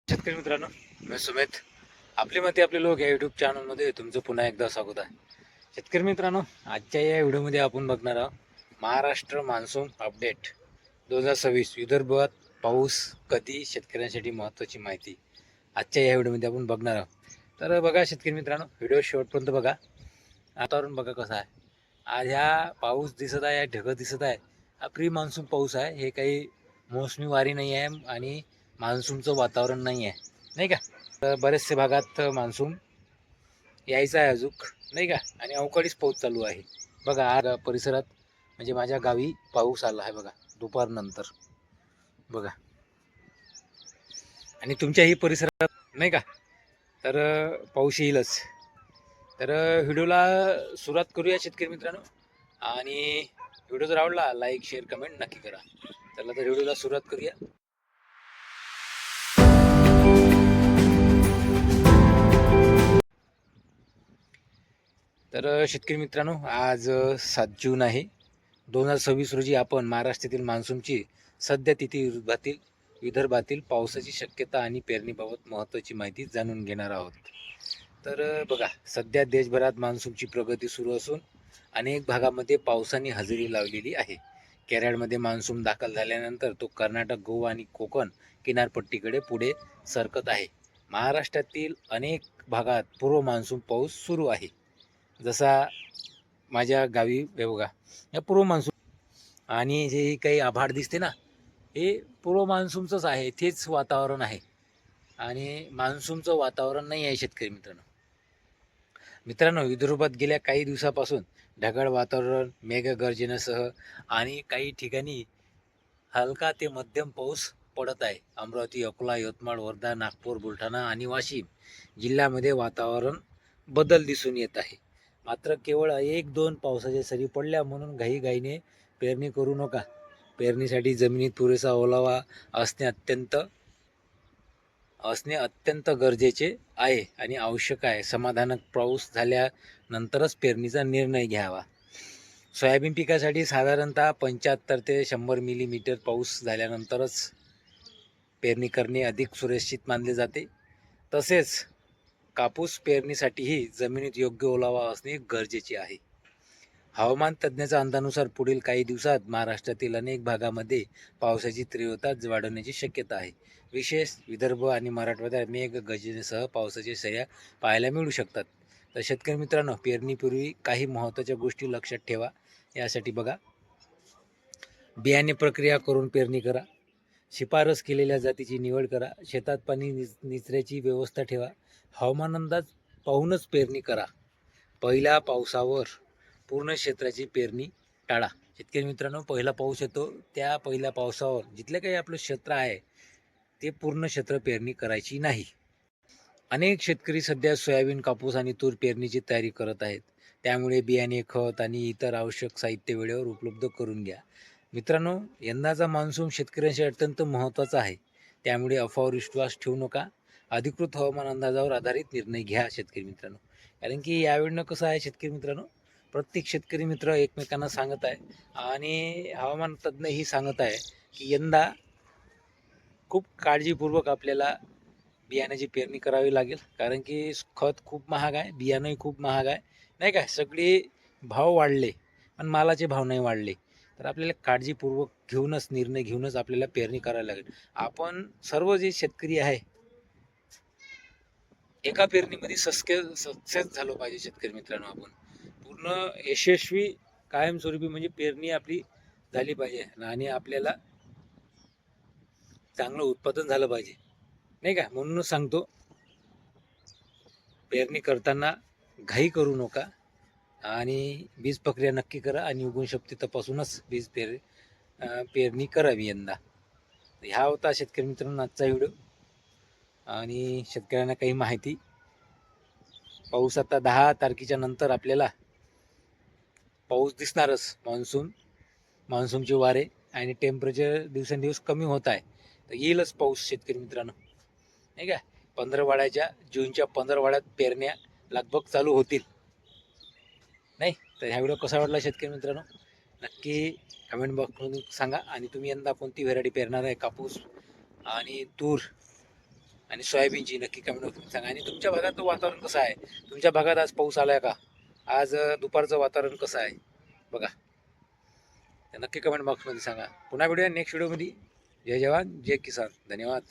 शेतकरी मित्रांनो, मी सुमित. आपली मते आपले लोक या यूट्यूब चॅनलमध्ये तुमचं पुन्हा एकदा स्वागत आहे. शेतकरी मित्रांनो, आजच्या या व्हिडिओमध्ये आपण बघणार आहोत महाराष्ट्र मान्सून अपडेट 2026. विदर्भात पाऊस कधी, शेतकऱ्यांसाठी महत्त्वाची माहिती आजच्या या व्हिडिओमध्ये आपण बघणार आहोत. तर बघा शेतकरी मित्रांनो, व्हिडिओ शेवटपर्यंत बघा. वातावरण बघा कसं आहे. आज ह्या पाऊस दिसत आहे, ढगं दिसत आहे. हा प्री मान्सून पाऊस आहे. हे काही मोसमी वारी नाही आहे आणि मान्सूनचं वातावरण नाही आहे, नाही का. तर बरेचसे भागात मान्सून यायचा आहे अजून, नाही का. आणि अवकाळीच पाऊस चालू आहे. बघा आज परिसरात म्हणजे माझ्या गावी पाऊस आला आहे बघा दुपारनंतर, बघा. आणि तुमच्याही परिसरात नाही का. तर पाऊस येईलच. तर व्हिडिओला सुरुवात करूया शेतकरी मित्रांनो. आणि व्हिडिओ जर आवडला लाईक शेअर कमेंट नक्की करा. चला तर व्हिडिओला सुरुवात करूया. तर शेतकरी मित्रांनो, आज 7 जून आहे 2026 रोजी आपण महाराष्ट्रातील मान्सूनची सध्या तिथी विदर्भातील पावसाची शक्यता आणि पेरणीबाबत महत्त्वाची माहिती जाणून घेणार आहोत. तर बघा, सध्या देशभरात मान्सूनची प्रगती सुरू असून अनेक भागामध्ये पावसाने हजेरी लावलेली आहे. केरळमध्ये मान्सून दाखल झाल्यानंतर तो कर्नाटक, गोवा आणि कोकण किनारपट्टीकडे पुढे सरकत आहे. महाराष्ट्रातील अनेक भागात पूर्व मान्सून पाऊस सुरू आहे. जसा माझ्या गावी बघा, या पूर्व मान्सून आणि जे काही आभाळ दिसते ना, हे पूर्व मान्सूनचंच आहे. तेच वातावरण आहे आणि मान्सूनचं वातावरण नाही आहे शेतकरी मित्रांनो. विदर्भात गेल्या काही दिवसापासून ढगाळ वातावरण, मेघगर्जनेसह आणि काही ठिकाणी हलका ते मध्यम पाऊस पडत आहे. अमरावती, अकोला, यवतमाळ, वर्धा, नागपूर, बुलढाणा आणि वाशिम जिल्ह्यामध्ये वातावरण बदल दिसून येत आहे. मात्र केवळ 1-2 पावसाच्या सरी पडल्या म्हणून घाईघाईने पेरणी करू नका. पेरणीसाठी जमिनीत पुरेसा ओलावा असणे अत्यंत गरजेचे आहे आणि आवश्यक आहे. समाधानक पाऊस झाल्यानंतरच पेरणीचा निर्णय घ्यावा. सोयाबीन पिकासाठी साधारणतः 75 ते 100 मिलीमीटर पाऊस झाल्यानंतरच पेरणी करणे अधिक सुरक्षित मानले जाते. तसेच कापूस पेरणीसाठीही जमिनीत योग्य ओलावा असणे गरजेचे आहे. हवामान तज्ज्ञाच्या अंदानुसार पुढील काही दिवसात महाराष्ट्रातील अनेक भागामध्ये पावसाची तीव्रता वाढण्याची शक्यता आहे. विशेष विदर्भ आणि मराठवाड्यात मेघगर्जनेसह पावसाच्या सऱ्या पाहायला मिळू शकतात. तर शेतकरी मित्रांनो, पेरणीपूर्वी काही महत्त्वाच्या गोष्टी लक्षात ठेवा. यासाठी बघा, बियाणे प्रक्रिया करून पेरणी करा. शिफारस केलेल्या जातीची निवड करा. शेतात पाणी निचऱ्याची व्यवस्था ठेवा. हवामान अंदाज पाहूनच पेरणी करा. पहिल्या पावसावर पूर्ण क्षेत्राची पेरणी टाळा. शेतकरी मित्रांनो, पहिला पाऊस येतो त्या पहिल्या पावसावर जिथलं काही आपलं क्षेत्र आहे ते पूर्ण क्षेत्र पेरणी करायची नाही. अनेक शेतकरी सध्या सोयाबीन, कापूस आणि तूर पेरणीची तयारी करत आहेत. त्यामुळे बियाणे, खत आणि इतर आवश्यक साहित्य वेळेवर उपलब्ध करून घ्या. मित्रांनो, यंदाचा मान्सून शेतकऱ्यांसाठी अत्यंत महत्त्वाचा आहे. त्यामुळे अफवावर विश्वास ठेवू नका. अधिकृत हवामान अंदाजावर आधारित निर्णय घ्या शेतकरी मित्रांनो. कारण की यावेळेनं कसं आहे शेतकरी मित्रांनो, प्रत्येक शेतकरी मित्र एकमेकांना सांगत आहे आणि हवामान तज्ज्ञही सांगत आहे की यंदा खूप काळजीपूर्वक आपल्याला बियाण्याची पेरणी करावी लागेल. कारण की खत खूप महाग आहे, बियाणंही खूप महाग आहे, नाही का. सगळे भाव वाढले पण मालाचे भाव नाही वाढले. तर आपल्याला काळजीपूर्वक निर्णय घेऊनच आपल्याला पेरणी करावी लागेल. आपण सर्व जे शेतकरी आहे एका पेरणीमध्ये सक्सेस झालो पाहिजे शेतकरी मित्रांनो. आपण पूर्ण यशस्वी कायमस्वरूपी म्हणजे पेरणी आपली झाली पाहिजे आणि आपल्याला चांगलं उत्पादन झालं पाहिजे, नाही का. म्हणूनच सांगतो, पेरणी करताना घाई करू नका आणि बीज प्रक्रिया नक्की करा आणि उगवणशक्ती तपासूनच पेरणी करावी यंदा. ह्या होता शेतकरी मित्रांनो आजचा व्हिडिओ. आणि शेतकऱ्यांना काही माहिती. पाऊस आता 10 तारखेच्या नंतर आपल्याला पाऊस दिसणारच. मान्सूनचे वारे आणि टेम्परेचर दिवसेंदिवस कमी होत आहे. तर येईलच पाऊस शेतकरी मित्रांनो, नाही का. जूनच्या 15 पेरण्या लगभग चालू होतील, नाही. तर ह्या व्हिडिओ कसा वाटला शेतकरी मित्रांनो नक्की कमेंट बॉक्समधून सांगा. आणि तुम्ही यंदा कोणती व्हेरायटी पेरणार आहे, कापूस आणि तूर आणि सोयाबीनची नक्की कमेंट बॉक्समध्ये सांगा. आणि तुमच्या भागात वातावरण कसं आहे? तुमच्या भागात आज पाऊस आलाय का? आज दुपारचं वातावरण कसं आहे बघा, नक्की कमेंट बॉक्समध्ये सांगा. पुन्हा भेटूया नेक्स्ट व्हिडिओमध्ये. जय जवान जय किसान. धन्यवाद.